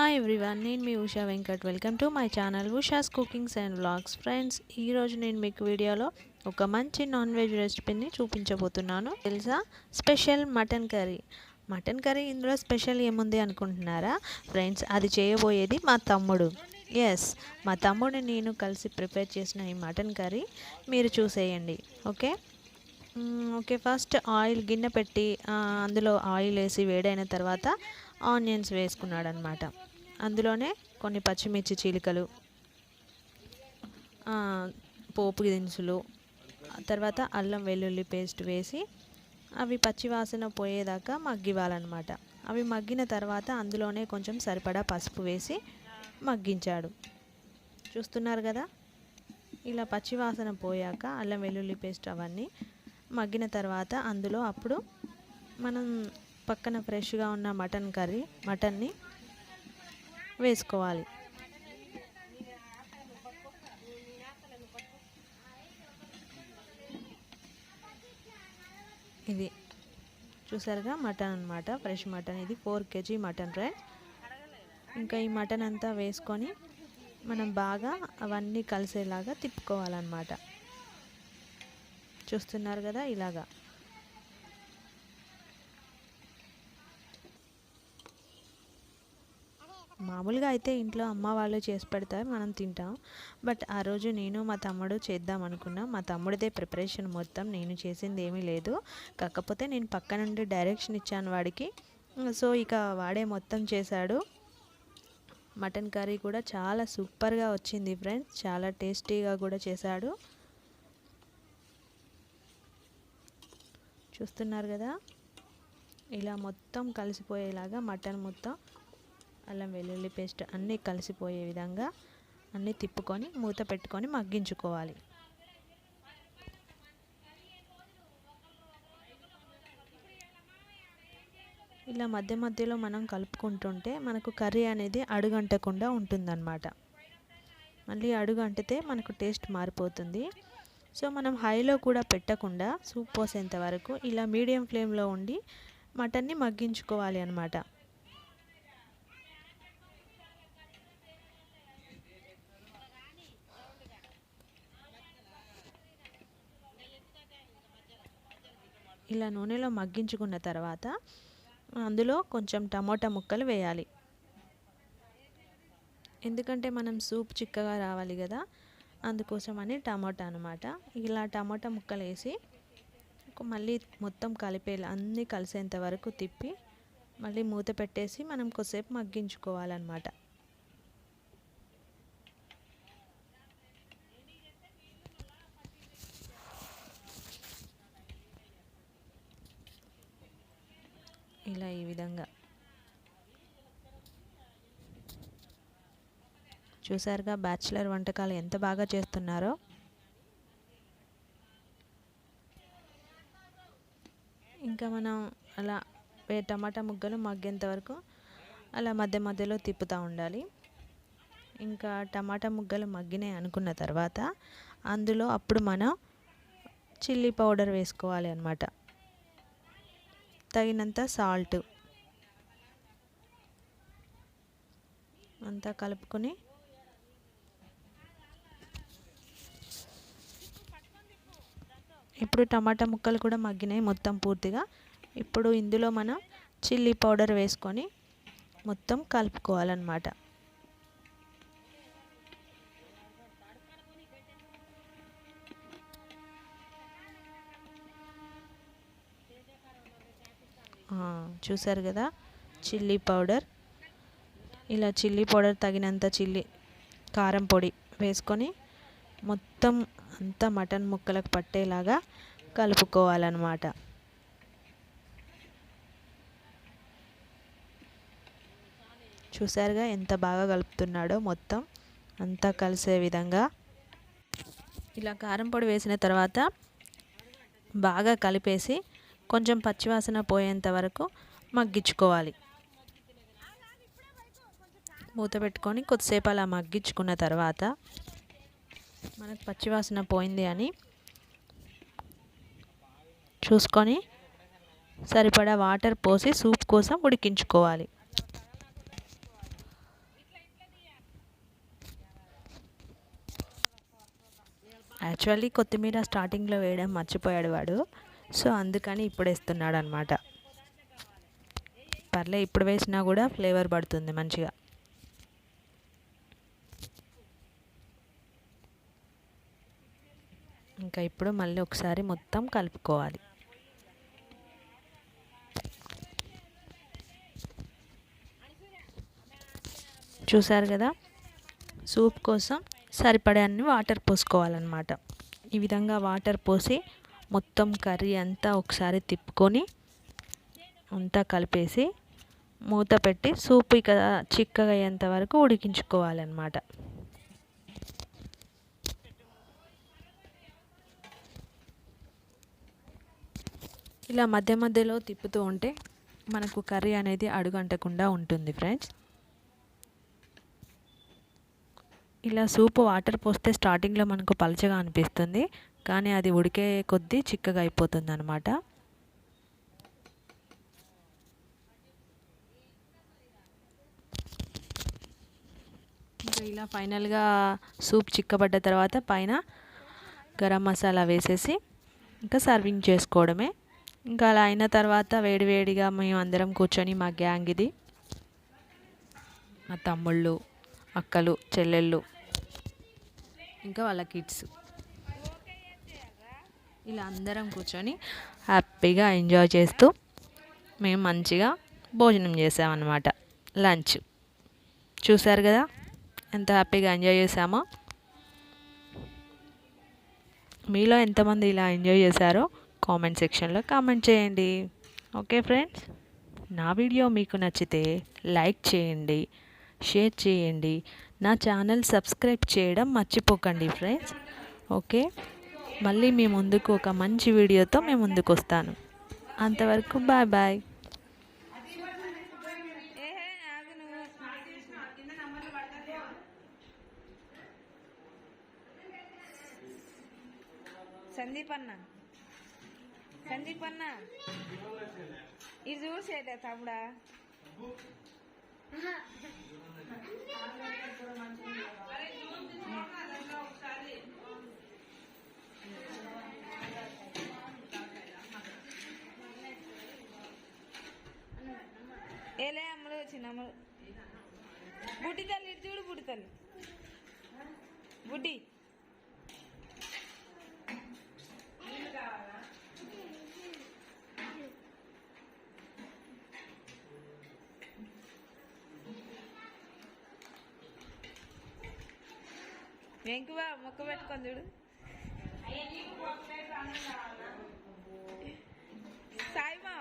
Hi everyone, నేను మీ Usha Venkat. Welcome to my channel Usha's cookings and vlogs. Friends, ఈరోజు నేను మీకు వీడియోలో ఒక మంచి నాన్ వెజ్ రెసిపీని చూపించబోతున్నాను. తెలుసా? Special mutton curry. Mutton curry ఇందులో స్పెషల్ ఏముంది అనుకుంటున్నారా? ఫ్రెండ్స్, అది చేయబోయేది మా తమ్ముడు. ఎస్, మా తమ్ముడు నేను కలిసి ప్రిపేర్ చేసిన ఈ మటన్ కర్రీ మీరు చూసేయండి. ఓకే, ఫస్ట్ ఆయిల్ గిన్నె పెట్టి అందులో ఆయిల్ వేసి వేడైన తర్వాత ఆనియన్స్ వేసుకున్నాడు అనమాట. అందులోనే కొన్ని పచ్చిమిర్చి చీలికలు, పోపు దినుసులు, తర్వాత అల్లం వెల్లుల్లి పేస్ట్ వేసి అవి పచ్చివాసన పోయేదాకా మగ్గివ్వాలన్నమాట. అవి మగ్గిన తర్వాత అందులోనే కొంచెం సరిపడా పసుపు వేసి మగ్గించాడు. చూస్తున్నారు కదా, ఇలా పచ్చివాసన పోయాక అల్లం వెల్లుల్లి పేస్ట్ అవన్నీ మగ్గిన తర్వాత అందులో అప్పుడు మనం పక్కన ఫ్రెష్గా ఉన్న మటన్ని వేసుకోవాలి. ఇది చూసారుగా మటన్ అన్నమాట, ఫ్రెష్ మటన్. ఇది 4 kg మటన్ రైస్. ఇంకా ఈ మటన్ అంతా వేసుకొని మనం బాగా అవన్నీ కలిసేలాగా తిప్పుకోవాలన్నమాట. చూస్తున్నారు కదా, ఇలాగా. మామూలుగా అయితే ఇంట్లో అమ్మ వాళ్ళు చేసి పెడతారు, మనం తింటాం. బట్ ఆ రోజు నేను మా తమ్ముడు చేద్దాం అనుకున్నాం. మా తమ్ముడిదే ప్రిపరేషన్ మొత్తం, నేను చేసింది ఏమీ లేదు. కాకపోతే నేను పక్క నుండి డైరెక్షన్ ఇచ్చాను వాడికి. సో ఇక వాడే మొత్తం చేశాడు. మటన్ కర్రీ కూడా చాలా సూపర్గా వచ్చింది ఫ్రెండ్స్, చాలా టేస్టీగా కూడా చేశాడు. చూస్తున్నారు కదా, ఇలా మొత్తం కలిసిపోయేలాగా మటన్ మొత్తం అల్లం వెల్లుల్లి పేస్ట్ అన్నీ కలిసిపోయే విధంగా అన్నీ తిప్పుకొని మూత పెట్టుకొని మగ్గించుకోవాలి. ఇలా మధ్య మధ్యలో మనం కలుపుకుంటుంటే మనకు కర్రీ అనేది అడుగంటకుండా ఉంటుందన్నమాట. మళ్ళీ అడుగు అంటితే మనకు టేస్ట్ మారిపోతుంది. సో మనం హైలో కూడా పెట్టకుండా సూప్ పోసేంత వరకు ఇలా మీడియం ఫ్లేమ్లో ఉండి మటన్ని మగ్గించుకోవాలి అన్నమాట. ఇలా నూనెలో మగ్గించుకున్న తర్వాత అందులో కొంచెం టమోటా ముక్కలు వేయాలి. ఎందుకంటే మనం సూప్ చిక్కగా రావాలి కదా, అందుకోసమని టమాటా అనమాట. ఇలా టమాటా ముక్కలు వేసి మళ్ళీ మొత్తం కలిపేలా అన్నీ కలిసేంత వరకు తిప్పి మళ్ళీ మూత పెట్టేసి మనం కొద్దిసేపు మగ్గించుకోవాలన్నమాట. ఇలా ఈ విధంగా చూసారుగా, బ్యాచిలర్ వంటకాలు ఎంత బాగా చేస్తున్నారో. ఇంకా మనం అలా టమాటా ముక్కలు మగ్గేంత వరకు అలా మధ్య మధ్యలో తిప్పుతూ ఉండాలి. ఇంకా టమాటా ముక్కలు మగ్గినాయి అనుకున్న తర్వాత అందులో అప్పుడు మనం చిల్లీ పౌడర్ వేసుకోవాలి అన్నమాట. తగినంత సాల్ట్ అంతా కలుపుకొని ఇప్పుడు టమాటా ముక్కలు కూడా మగ్గినాయి మొత్తం పూర్తిగా. ఇప్పుడు ఇందులో మనం చిల్లీ పౌడర్ వేసుకొని మొత్తం కలుపుకోవాలన్నమాట. చూసారు కదా, చిల్లీ పౌడర్. ఇలా చిల్లీ పౌడర్ తగినంత కారం పొడి వేసుకొని మొత్తం అంతా మటన్ ముక్కలకు పట్టేలాగా కలుపుకోవాలన్నమాట. చూసారుగా ఎంత బాగా కలుపుతున్నాడో, మొత్తం అంతా కలిసే విధంగా. ఇలా కారం పొడి వేసిన తర్వాత బాగా కలిపేసి కొంచెం పచ్చివాసన పోయేంత వరకు మగ్గించుకోవాలి. మూత పెట్టుకొని కొద్దిసేపు అలా మగ్గించుకున్న తర్వాత మనకు పచ్చివాసన పోయింది అని చూసుకొని సరిపడా వాటర్ పోసి సూప్ కోసం ఉడికించుకోవాలి. యాక్చువల్లీ కొత్తిమీర స్టార్టింగ్లో వేయడం మర్చిపోయాడు వాడు, సో అందుకని ఇప్పుడు వేస్తున్నాడు అనమాట. పర్లే, ఇప్పుడు వేసినా కూడా ఫ్లేవర్ పడుతుంది మంచిగా. ఇంకా ఇప్పుడు మళ్ళీ ఒకసారి మొత్తం కలుపుకోవాలి. చూసారు కదా, సూప్ కోసం సరిపడే అన్ని వాటర్ పోసుకోవాలన్నమాట. ఈ విధంగా వాటర్ పోసి మొత్తం కర్రీ అంతా ఒకసారి తిప్పుకొని అంతా కలిపేసి మూత పెట్టి సూప్ ఇక చిక్కగా అయ్యేంత వరకు ఉడికించుకోవాలన్నమాట. ఇలా మధ్య మధ్యలో తిప్పుతూ ఉంటే మనకు కర్రీ అనేది అడుగంటకుండా ఉంటుంది ఫ్రెండ్స్. ఇలా సూప్ వాటర్ పోస్తే స్టార్టింగ్లో మనకు పలచగా అనిపిస్తుంది, కానీ అది ఉడికే కొద్దీ చిక్కగా అయిపోతుంది అనమాట. ఇంకా ఇలా ఫైనల్గా సూప్ చిక్కబడ్డ తర్వాత పైన గరం మసాలా వేసేసి ఇంకా సర్వింగ్ చేసుకోవడమే. ఇంకా అలా అయిన తర్వాత వేడివేడిగా మేము అందరం కూర్చొని, మా గ్యాంగ్ ఇది, మా తమ్ముళ్ళు, అక్కలు, చెల్లెళ్ళు, ఇంకా వాళ్ళ కిడ్స్, ఇలా అందరం కూర్చొని హ్యాపీగా ఎంజాయ్ చేస్తూ మేము మంచిగా భోజనం చేసామన్నమాట. లంచ్ చూసారు కదా ఎంత హ్యాపీగా ఎంజాయ్ చేసామో. మీలో ఎంతమంది ఇలా ఎంజాయ్ చేశారో కామెంట్ సెక్షన్లో కామెంట్ చేయండి. ఓకే ఫ్రెండ్స్, నా వీడియో మీకు నచ్చితే లైక్ చేయండి, షేర్ చేయండి, నా ఛానల్ సబ్స్క్రైబ్ చేయడం మర్చిపోకండి ఫ్రెండ్స్. ఓకే, మళ్ళీ మీ ముందుకు ఒక మంచి వీడియోతో మేము ముందుకు వస్తాను. అంతవరకు బాయ్ బాయ్. సందీప్ అన్న ఇది చూసేట తమ్ముడా, ఏలే అమ్మలు వచ్చినమ్మలు. బుడ్డి తల్లి ఇటు చూడు, బుడ్డి తల్లి, బుడ్డి వెంకువా మొక్క పెట్టుకొని చూడు. సాయిమా